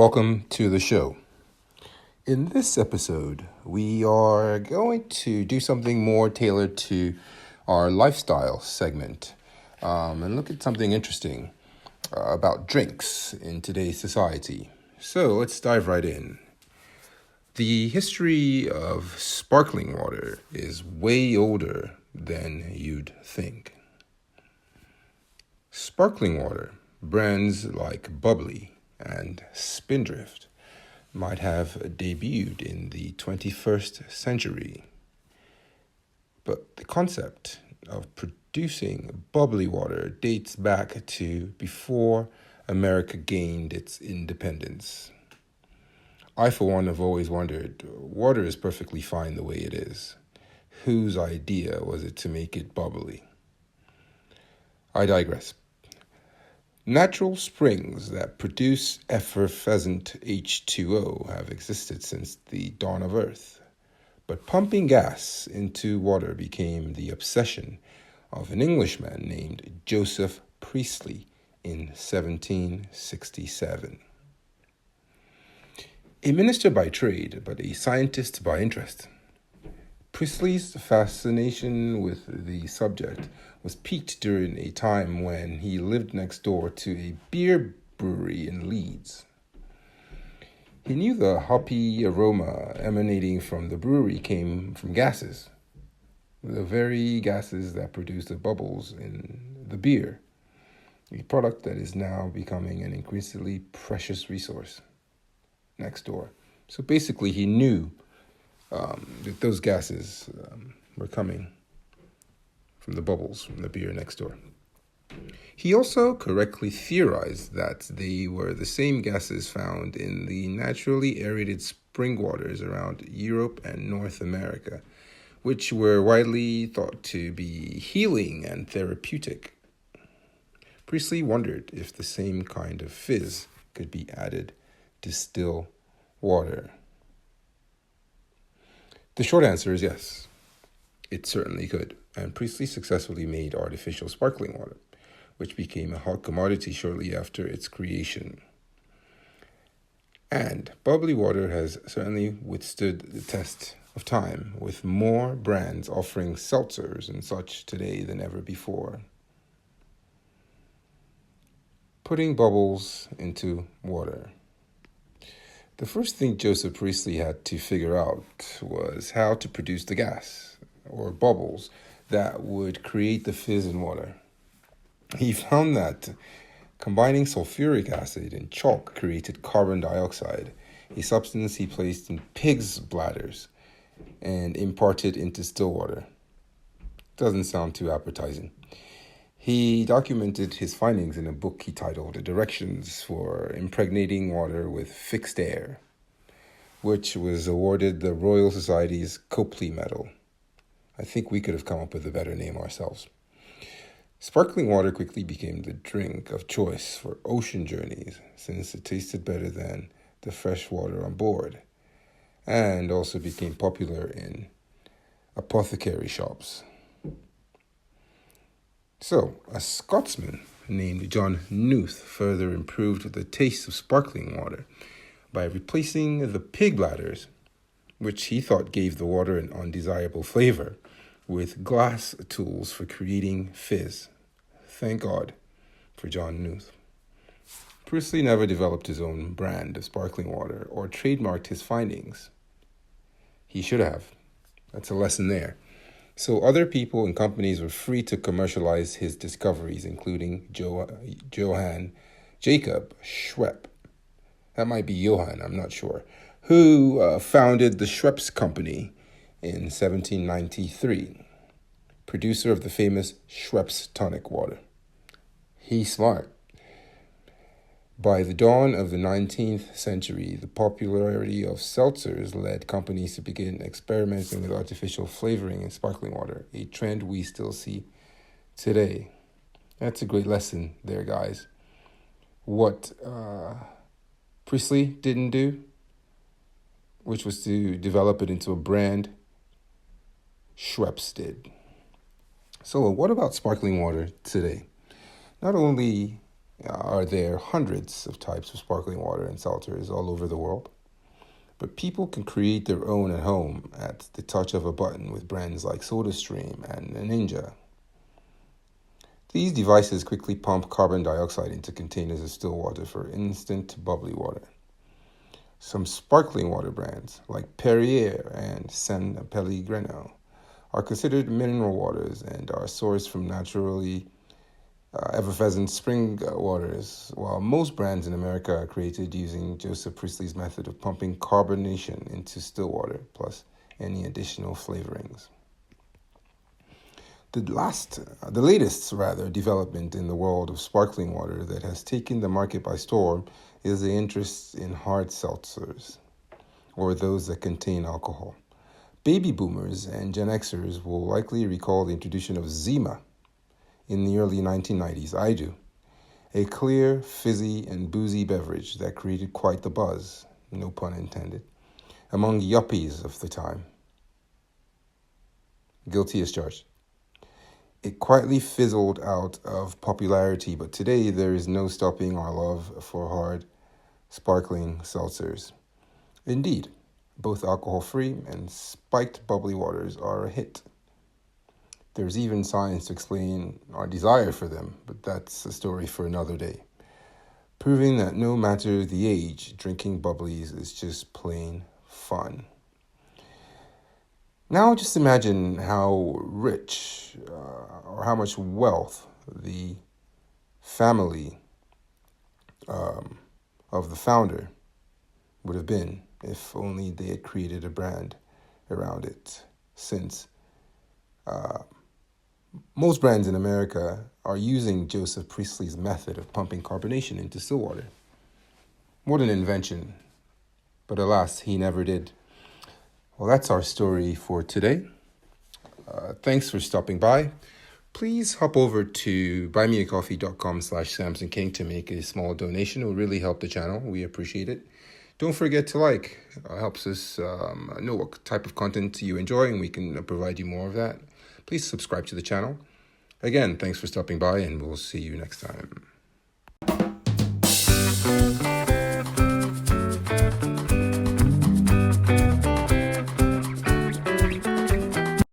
welcome to the show. In this episode, we are going to do something more tailored to our lifestyle segment and look at something interesting about drinks in today's society. So let's dive right in. The history of sparkling water is way older than you'd think. Sparkling water, brands like Bubbly and Spindrift, might have debuted in the 21st century. But the concept of producing bubbly water dates back to before America gained its independence. I, for one, have always wondered, water is perfectly fine the way it is. Whose idea was it to make it bubbly? I digress. Natural springs that produce effervescent H2O have existed since the dawn of Earth, but pumping gas into water became the obsession of an Englishman named Joseph Priestley in 1767. A minister by trade, but a scientist by interest, Priestley's fascination with the subject was piqued during a time when he lived next door to a beer brewery in Leeds. He knew the hoppy aroma emanating from the brewery came from gases, the very gases that produce the bubbles in the beer, a product that is now becoming an increasingly precious resource next door. So basically, he knew that those gases were coming from the bubbles from the beer next door. He also correctly theorized that they were the same gases found in the naturally aerated spring waters around Europe and North America, which were widely thought to be healing and therapeutic. Priestley wondered if the same kind of fizz could be added to still water. The short answer is yes, it certainly could, and Priestley successfully made artificial sparkling water, which became a hot commodity shortly after its creation. And bubbly water has certainly withstood the test of time, with more brands offering seltzers and such today than ever before. Putting bubbles into water. The first thing Joseph Priestley had to figure out was how to produce the gas, or bubbles, that would create the fizz in water. He found that combining sulfuric acid and chalk created carbon dioxide, a substance he placed in pigs' bladders and imparted into still water. Doesn't sound too appetizing. He documented his findings in a book he titled Directions for Impregnating Water with Fixed Air, which was awarded the Royal Society's Copley Medal. I think we could have come up with a better name ourselves. Sparkling water quickly became the drink of choice for ocean journeys, since it tasted better than the fresh water on board, and also became popular in apothecary shops. So, a Scotsman named John Knuth further improved the taste of sparkling water by replacing the pig bladders, which he thought gave the water an undesirable flavor, with glass tools for creating fizz. Thank God for John Knuth. Priestley never developed his own brand of sparkling water or trademarked his findings. He should have. That's a lesson there. So other people and companies were free to commercialize his discoveries, including Johann Jacob Schweppe. That might be Johann, I'm not sure, who founded the Schweppes Company in 1793, producer of the famous Schweppes tonic water. He's smart. By the dawn of the 19th century, the popularity of seltzers led companies to begin experimenting with artificial flavoring in sparkling water, a trend we still see today. That's a great lesson there, guys. What Priestley didn't do, which was to develop it into a brand, Schweppes did. So what about sparkling water today? Not only are there hundreds of types of sparkling water and seltzers all over the world. But people can create their own at home at the touch of a button with brands like SodaStream and Ninja. These devices quickly pump carbon dioxide into containers of still water for instant bubbly water. Some sparkling water brands like Perrier and San Pellegrino are considered mineral waters and are sourced from naturally effervescent spring waters, while most brands in America are created using Joseph Priestley's method of pumping carbonation into still water, plus any additional flavorings. The latest development in the world of sparkling water that has taken the market by storm is the interest in hard seltzers, or those that contain alcohol. Baby boomers and Gen Xers will likely recall the introduction of Zima in the early 1990s. I do. A clear, fizzy, and boozy beverage that created quite the buzz, no pun intended, among yuppies of the time. Guilty as charged. It quietly fizzled out of popularity, but today there is no stopping our love for hard, sparkling seltzers. Indeed, both alcohol-free and spiked bubbly waters are a hit. There's even science to explain our desire for them, but that's a story for another day. Proving that no matter the age, drinking bubblies is just plain fun. Now just imagine how rich or how much wealth the family of the founder would have been if only they had created a brand around it, since most brands in America are using Joseph Priestley's method of pumping carbonation into still water. What an invention. But alas, he never did. Well, that's our story for today. Thanks for stopping by. Please hop over to buymeacoffee.com/Samson King to make a small donation. It will really help the channel. We appreciate it. Don't forget to like. Helps us know what type of content you enjoy, and we can provide you more of that. Please subscribe to the channel. Again, thanks for stopping by, and we'll see you next time.